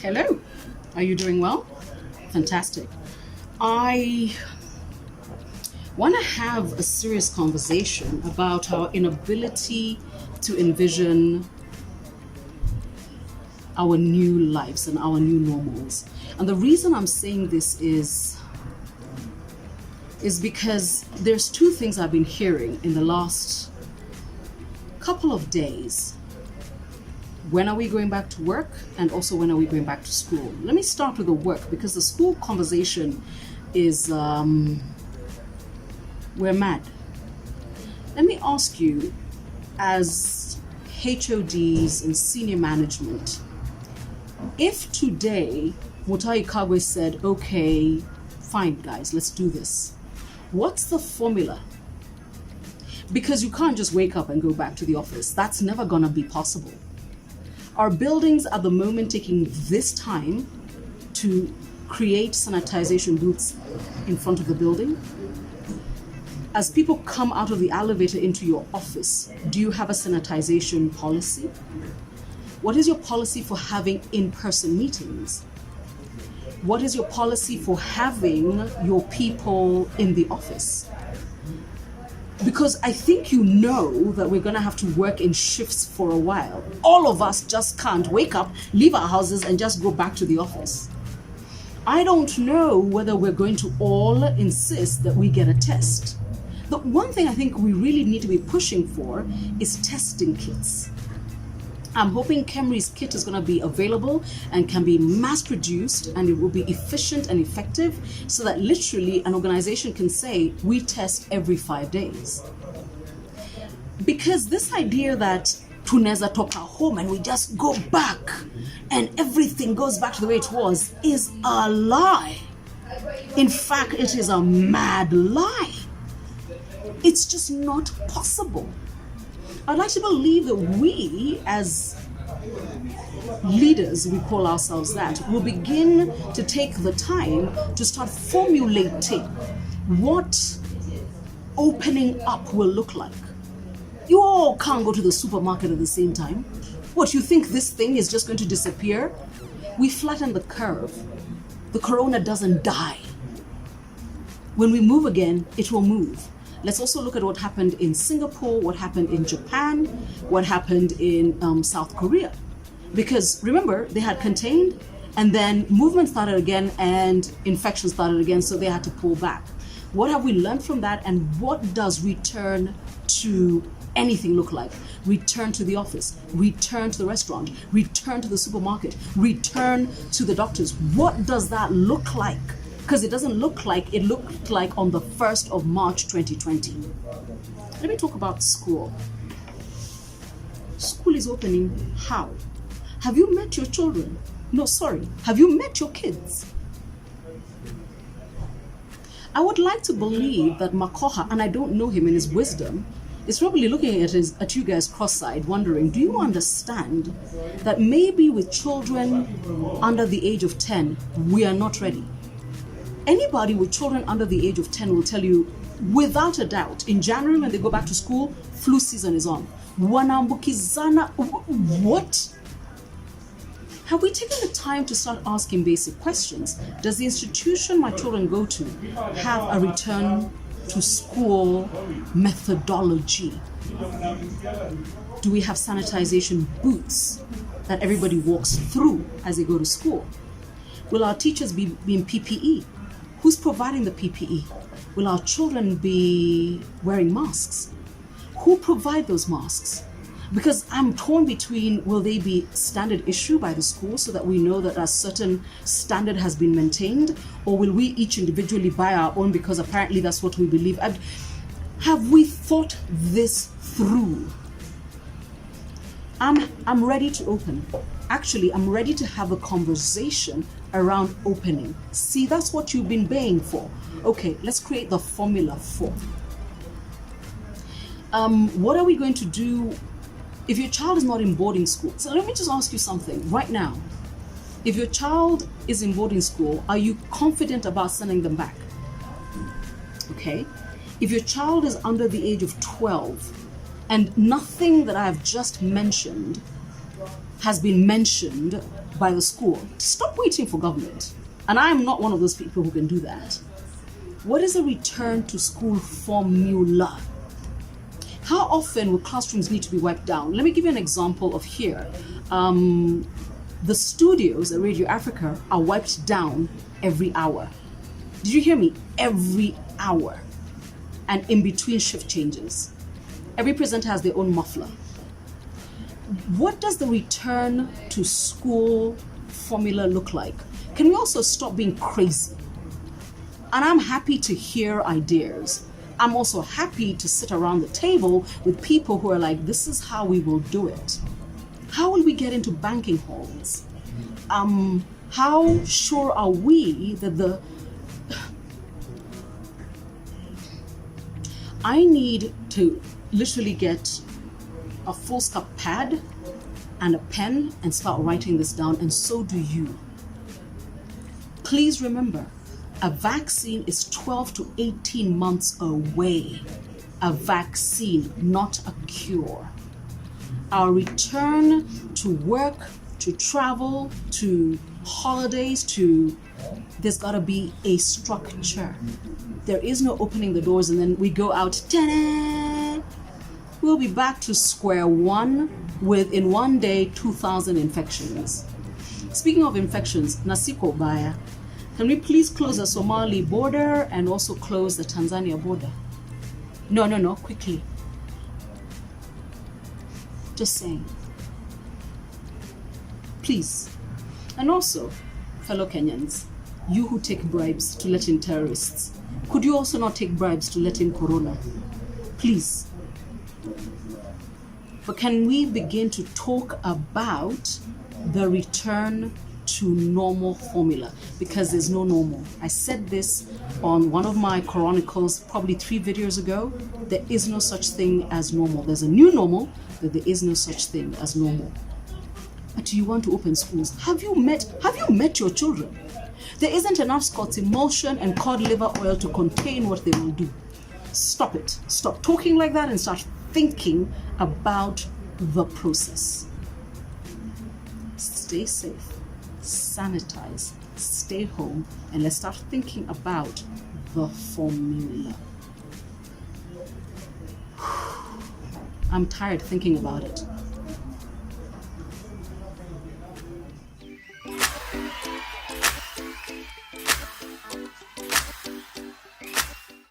Hello, are you doing well? Fantastic. I want to have a serious conversation about our inability to envision our new lives and our new normals. And the reason I'm saying this is because there's two things I've been hearing in the last couple of days. When are we going back to work? And also, when are we going back to school? Let me start with the work, because the school conversation is, we're mad. Let me ask you, as HODs and senior management, if today Mutai Kagwe said, okay, fine guys, let's do this, what's the formula? Because you can't just wake up and go back to the office. That's never gonna be possible. Are buildings at the moment taking this time to create sanitization booths in front of the building? As people come out of the elevator into your office, do you have a sanitization policy? What is your policy for having in-person meetings? What is your policy for having your people in the office? Because I think you know that we're going to have to work in shifts for a while. All of us just can't wake up, leave our houses, and just go back to the office. I don't know whether we're going to all insist that we get a test. The one thing I think we really need to be pushing for is testing kits. I'm hoping Kemri's kit is going to be available and can be mass produced, and it will be efficient and effective, so that literally an organization can say, we test every 5 days. Because this idea that tuneza toka home and we just go back and everything goes back to the way it was is a lie. In fact, it is a mad lie. It's just not possible. I'd like to believe that we, as leaders, we call ourselves that, will begin to take the time to start formulating what opening up will look like. You all can't go to the supermarket at the same time. What, you think this thing is just going to disappear? We flatten the curve. The corona doesn't die. When we move again, it will move. Let's also look at what happened in Singapore, what happened in Japan, what happened in South Korea. Because remember, they had contained, and then movement started again and infection started again, so they had to pull back. What have we learned from that, and what does return to anything look like? Return to the office, return to the restaurant, return to the supermarket, return to the doctors. What does that look like? Because it doesn't look like it looked like on the 1st of March 2020. Let me talk about school. School is opening how? Have you met your children? No, sorry. Have you met your kids? I would like to believe that Makoha, and I don't know him in his wisdom, is probably looking at you guys cross-eyed, wondering, do you understand that maybe with children under the age of 10, we are not ready? Anybody with children under the age of 10 will tell you, without a doubt, in January when they go back to school, flu season is on. Wanambukizana, what? Have we taken the time to start asking basic questions? Does the institution my children go to have a return to school methodology? Do we have sanitization booths that everybody walks through as they go to school? Will our teachers be in PPE? Who's providing the PPE? Will our children be wearing masks? Who provide those masks? Because I'm torn between, will they be standard issue by the school so that we know that a certain standard has been maintained, or will we each individually buy our own because apparently that's what we believe? Have we thought this through? I'm ready to open. Actually, I'm ready to have a conversation around opening. See, that's what you've been baying for. Okay, let's create the formula for. What are we going to do if your child is not in boarding school? So let me just ask you something right now. If your child is in boarding school, are you confident about sending them back? Okay. If your child is under the age of 12 and nothing that I have just mentioned has been mentioned by the school, stop waiting for government. And I am not one of those people who can do that. What is a return to school formula? How often will classrooms need to be wiped down? Let me give you an example of here. The studios at Radio Africa are wiped down every hour. Did you hear me? Every hour. And in between shift changes. Every presenter has their own muffler. What does the return to school formula look like? Can we also stop being crazy? And I'm happy to hear ideas. I'm also happy to sit around the table with people who are like, this is how we will do it. How will we get into banking halls? How sure are we that I need to literally get a foolscap pad and a pen and start writing this down, and so do you. Please remember, a vaccine is 12 to 18 months away. A vaccine, not a cure. Our return to work, to travel, to holidays, there's gotta be a structure. There is no opening the doors and then we go out, ta-da! We'll be back to square one with, in one day, 2,000 infections. Speaking of infections, Nasiko Baya, can we please close the Somali border and also close the Tanzania border? No, quickly. Just saying. Please. And also, fellow Kenyans, you who take bribes to let in terrorists, could you also not take bribes to let in Corona? Please. But can we begin to talk about the return to normal formula? Because there's no normal. I said this on one of my Chronicles probably 3 videos ago. There is no such thing as normal. There's a new normal, but there is no such thing as normal. But do you want to open schools? Have you met your children? There isn't enough Scott's emulsion and cod liver oil to contain what they will do. Stop it. Stop talking like that and start thinking about the process. Stay safe, sanitize, stay home, and let's start thinking about the formula. I'm tired thinking about it.